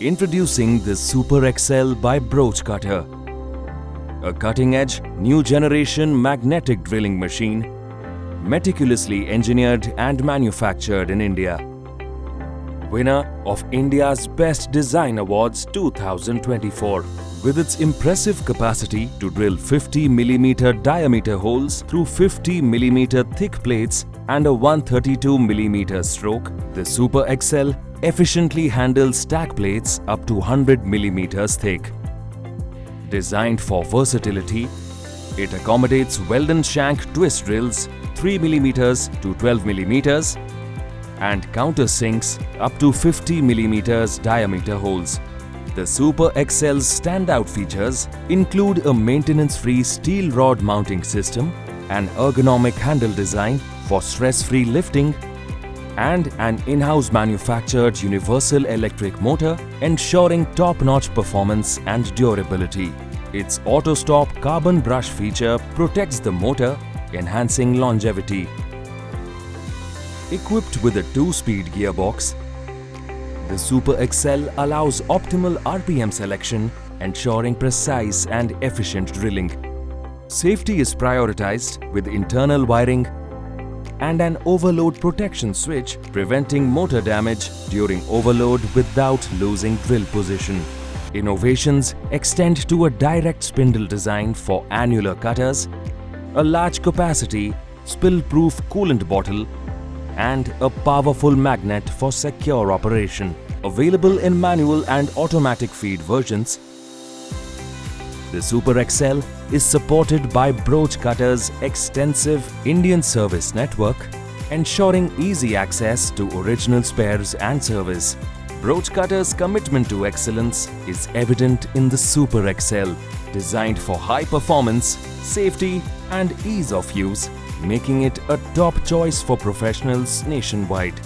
Introducing the Super XL by BroachCutter, a cutting-edge, new generation magnetic drilling machine meticulously engineered and manufactured in India. Winner of India's Best Design Awards 2024. With its impressive capacity to drill 50 mm diameter holes through 50 mm thick plates and a 132 mm stroke, the Super XL efficiently handles stack plates up to 100 mm thick. Designed for versatility, it accommodates Weldon shank twist drills 3 mm to 12 mm and countersinks up to 50 mm diameter holes. The Super XL's standout features include a maintenance-free steel rod mounting system, an ergonomic handle design for stress-free lifting, and an in-house manufactured universal electric motor ensuring top-notch performance and durability. Its auto-stop carbon brush feature protects the motor, enhancing longevity. Equipped with a 2-speed gearbox, the Super XL allows optimal RPM selection, ensuring precise and efficient drilling. Safety is prioritized with internal wiring and an overload protection switch preventing motor damage during overload without losing drill position. Innovations extend to a direct spindle design for annular cutters, a large capacity, spill-proof coolant bottle, and a powerful magnet for secure operation. Available in manual and automatic feed versions, the Super XL is supported by BroachCutter's extensive Indian service network, ensuring easy access to original spares and service. BroachCutter's commitment to excellence is evident in the Super XL, designed for high performance, safety, and ease of use, making it a top choice for professionals nationwide.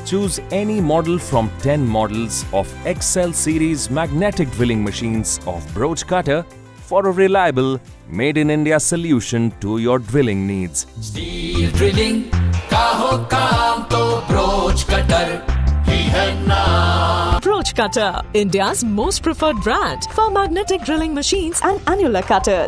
Choose any model from 10 models of XL series magnetic drilling machines of BroachCutter for a reliable, made-in-India solution to your drilling needs. Steel drilling का हो काम तो BroachCutter ही है नाम. BroachCutter, India's most preferred brand for magnetic drilling machines and annular cutters.